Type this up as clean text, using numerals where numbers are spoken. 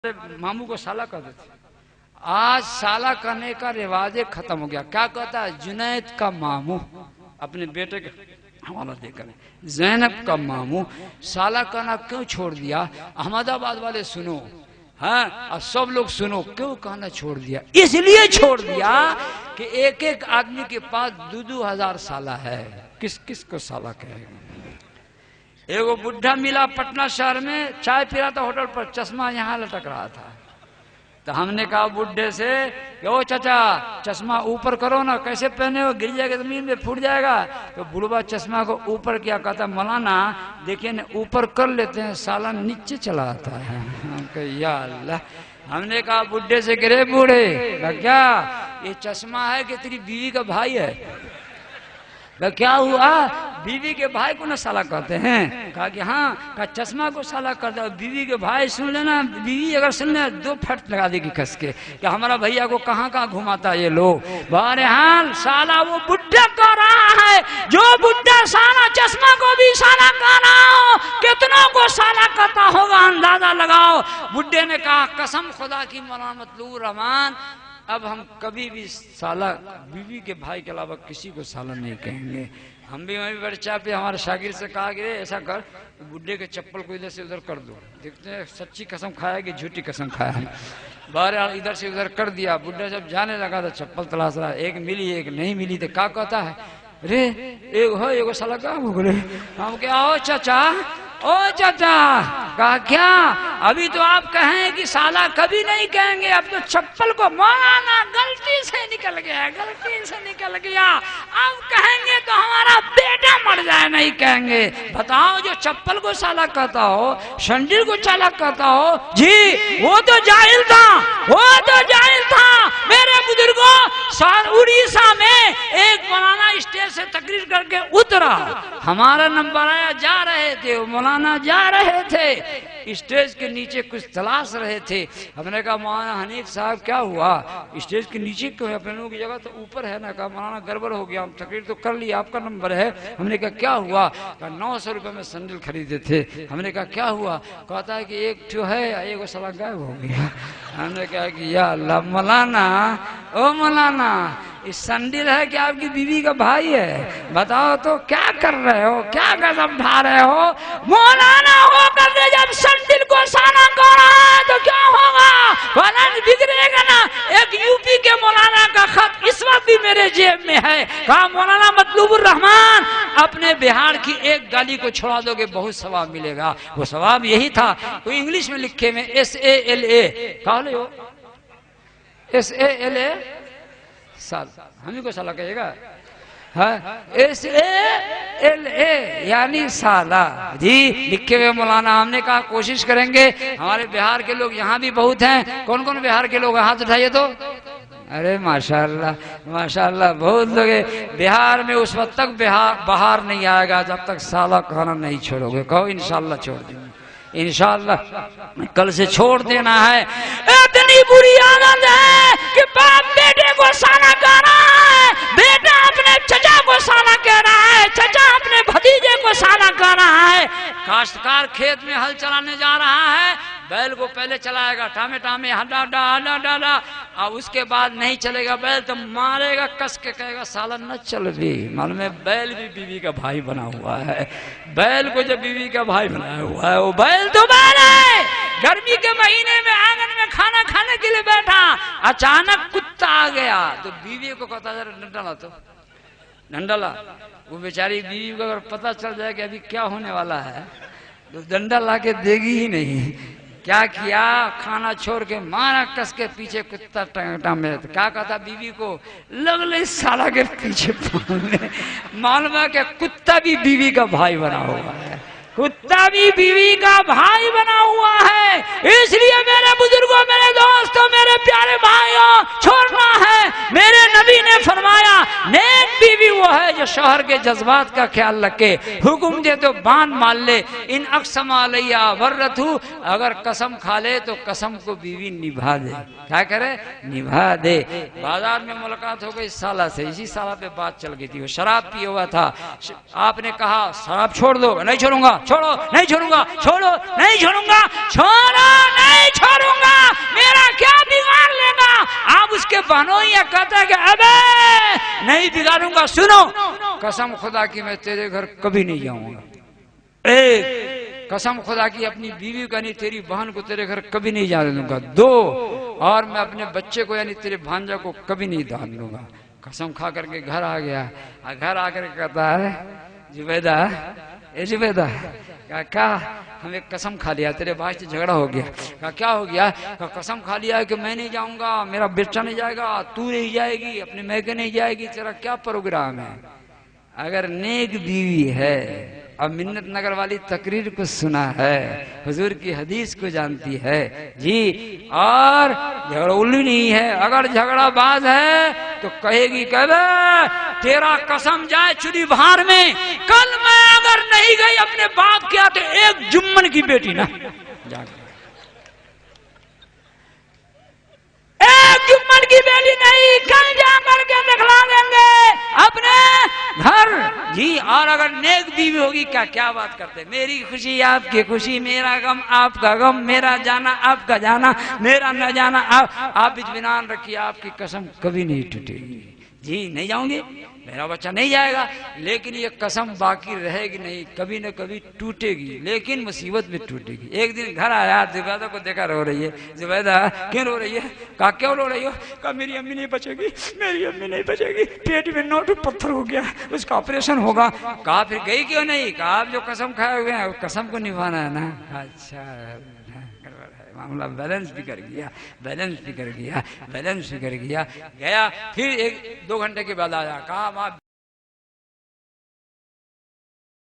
मामू को साला कर देते। आज साला करने का रिवाज खत्म हो गया। क्या कहता है जुनैद का मामू अपने बेटे का हवाला देकर, जैनब का मामू साला करना क्यों छोड़ दिया? अहमदाबाद वाले सुनो, हाँ, और सब लोग सुनो, क्यों कहना छोड़ दिया? इसलिए छोड़ दिया कि एक एक आदमी के पास 2-2 हजार साला है। किस किस को साला कहेगा? एगो बुढ़ा मिला पटना शहर में, चाय पी रहा था होटल पर, चश्मा यहाँ लटक रहा था। तो हमने कहा बुढ़े से, ओ चाचा चश्मा ऊपर करो ना, कैसे पहने हो, गिर जाएगा जमीन में, फूट जाएगा। तो बुढ़वा चश्मा को ऊपर किया, कहता मौलाना देखिए ना ऊपर कर लेते हैं, साला नीचे चला आता है। या अल्लाह। हमने कहा बुढ़े से, गिरे बूढ़े क्या ये चश्मा है कि तेरी बीवी का भाई है? क्या हुआ? बीवी के भाई को ना साला कहते हैं? कहा कि हाँ। कहा चश्मा को साला करता है, बीवी के भाई सुन लेना, बीवी अगर सुन ले 2 फट लगा देगी कस के कि हमारा भैया को कहाँ कहाँ घुमाता ये लोग। बहरहाल साला वो बुढ़ा कह रहा है, जो बुढ़ा साला चश्मा को भी साला कह रहा हो, कितनों को साला कहता होगा अंदाजा लगाओ। बुढ़े ने कहा कसम खुदा की मौलाना मतलूब रहमान, अब हम कभी भी साला बीवी के भाई के अलावा किसी को साला नहीं कहेंगे। हम भी वहीं बच्चा पे हमारे शागिर से कहा कि ऐसा कर, बुढ़े के चप्पल को इधर से उधर कर दो, देखते हैं सच्ची कसम खाया कि झूठी कसम खाया है। बहरहाल इधर से उधर कर दिया। बुढ़ा जब जाने लगा तो चप्पल तलाश रहा, एक मिली एक नहीं मिली। तो क्या कहता है, रे एक हो एगो साला का भूगले। हम क्या हो चाचा, ओ चाचा। कहा क्या? अभी तो आप कहें कि साला कभी नहीं कहेंगे, अब तो चप्पल को मौलाना गलती से निकल गया, गलती से निकल गया, अब कहेंगे तो हमारा बेटा मर जाए, नहीं कहेंगे। बताओ जो चप्पल को साला कहता हो, शंडिल को साला कहता हो, जी वो तो जाहिल था, वो तो जाहिल था। मेरे बुजुर्गों, उड़ीसा में एक मौलाना स्टेज से तकरीर करके उतरा, हमारा नंबर आया, जा रहे थे मौलाना, जा रहे थे, स्टेज के नीचे कुछ तलाश रहे थे। हमने कहा मौलाना हनीफ साहब क्या हुआ, स्टेज के नीचे क्यों है, अपने लोगों की जगह तो ऊपर है ना। कहा मौलाना गड़बड़ हो गया, हम तकरीर तो कर लिया, आपका नंबर है। हमने कहा क्या हुआ? कहा 900 रुपये में सैंडल खरीदे थे। हमने कहा क्या हुआ? कहता है कि एक जो है एक साला गायब हो गया। हमने कहा कि या अल्लाह मौलाना, ओ मौलाना इस सैंडल है कि आपकी बीवी का भाई है? बताओ तो क्या कर रहे हो, क्या कदम उठा रहे हो? मौलाना होकर जब सैंडल को साला कर रहा है तो क्या होगा? फलन बिगड़ेगा ना। एक यूपी के मौलाना का खत इस वक्त भी मेरे जेब में है। कहा मौलाना मतलूबुर रहमान, अपने बिहार की एक गाली को छोड़ा दोगे बहुत सवाब मिलेगा। वो सवाब यही था, वो इंग्लिश में लिखे में SALA, कहा ले हो SALA साल, हमें को साला कहेगा, हाँ SALA यानी साला जी लिखे हुए मौलाना। हमने कहा कोशिश करेंगे, हमारे बिहार के लोग यहाँ भी बहुत हैं। कौन कौन बिहार के लोग, हाथ उठाइए तो। अरे माशाल्लाह माशाल्लाह, बहुत लोग हैं बिहार में। उस वक्त तक बाहर नहीं आएगा जब तक साला कहना नहीं छोड़ोगे। कहो इंशाल्लाह छोड़ देंगे, इंशाल्लाह कल से छोड़ देना है। इतनी बुरी आदत है कि बाप बेटे को साला कह रहा है, बेटा अपने चचा को साला कह रहा है, चचा अपने भतीजे को साला कह रहा है। काश्तकार खेत में हल चलाने जा रहा है, बैल को पहले चलाएगा टामे टामे, हड्डा हड्डा हड्डा हड्डा, और उसके बाद नहीं चलेगा बैल तो मारेगा, कस के कहेगा साला न चल भी। मालूम है बैल भी बीवी का भाई बना हुआ है। बैल को जब बीवी का भाई बनाया हुआ है, वो बैल तो बैल है। गर्मी के महीने में आंगन में खाना खाने के लिए बैठा, अचानक कुत्ता आ गया तो बीवी को कहता जरा डंडा ला, तो डंडा ला। वो बेचारी बीवी को अगर पता चल जाए कि अभी क्या होने वाला है तो डंडा ला के देगी ही नहीं। क्या किया? खाना छोड़ के मारा कस के पीछे कुत्ता टंगटा में। तो क्या कहता बीवी को, लगले साला के पीछे। मालूम है कि कुत्ता भी बीवी का भाई बना हुआ है, कुत्ता भी बीवी का भाई बना हुआ है। इसलिए मेरे बुजुर्गों, मेरे दोस्तों, मेरे प्यारे भाइयों, छोड़ना है। मेरे नबी ने फरमाया नेक बीवी वो है है जो शौहर के जज्बात का ख्याल रखे, हुक्म दे तो बांध मान ले, इन अक्सम अलैया वर्रतु, अगर कसम खा ले तो कसम को बीवी निभा दे। क्या करे? निभा दे। बाजार में मुलाकात हो गई साला से, इसी साला पे बात चल गई थी, वो शराब पिए हुआ था। आपने कहा शराब छोड़ दो, नहीं छोड़ूंगा, छोड़ो, नहीं छोड़ूंगा, छोड़ो, नहीं छोड़ूंगा, छोड़ो, नहीं छोड़ूंगा, मेरा क्या बिगाड़ लेगा। आप उसके बहनों या कहता है कि अबे नहीं बिगाड़ूंगा, सुनो कसम खुदा की मैं तेरे घर कभी नहीं जाऊंगा। एक कसम खुदा की अपनी बीवी को यानी तेरी बहन को तेरे घर कभी नहीं जाने दूंगा। दो, और मैं अपने बच्चे को यानी तेरे भांजा को कभी नहीं जाने दूंगा। कसम खा करके घर आ गया। घर आकर कहता है जुबैदा, ए जुबैदा, क्या हम एक कसम खा लिया, तेरे भाई से झगड़ा हो गया। कहा क्या हो गया? कहा कसम खा लिया कि मैं नहीं जाऊंगा, मेरा बेटा नहीं जाएगा, तू नहीं जाएगी, अपने मैके नहीं जाएगी, तेरा क्या प्रोग्राम है? अगर नेक बीवी है, अब मिन्नत नगर वाली तकरीर को सुना है, हुजूर की हदीस को जानती है जी, और झगड़ोली नहीं है। अगर झगड़ाबाज है तो कहेगी कहवे तेरा कसम जाए चुरी बहार में, कल मैं अगर नहीं गई अपने बाप के आते एक जुम्मन की बेटी ना एक जुम्मन की बेटी नहीं, कल जा करके दिखला देंगे अपने घर जी। और अगर नेक बीवी होगी, क्या क्या बात करते, मेरी खुशी आपकी खुशी, मेरा गम आपका गम, मेरा जाना आपका जाना, मेरा न जाना आप इत्मीनान रखिए, आपकी कसम कभी नहीं टूटेगी जी। नहीं जाऊंगी, मेरा बच्चा नहीं जाएगा, लेकिन ये कसम बाकी रहेगी नहीं, कभी न कभी टूटेगी, लेकिन मुसीबत में टूटेगी। एक दिन घर आया, जुबैदा को देखा रो रही है। जुबैदा क्यों रो रही है? कहा क्यों रो रही हो? कहा मेरी अम्मी नहीं बचेगी, मेरी अम्मी नहीं बचेगी, पेट में नोट पत्थर हो गया, उसका ऑपरेशन होगा। कहा फिर गई क्यों नहीं? कहा आप जो कसम खाए हुए हैं कसम को निभाना है ना। अच्छा मामला बैलेंस भी कर गया, बैलेंस भी कर गया, बैलेंस भी कर गया। गया फिर 1-2 घंटे के बाद आया, कहा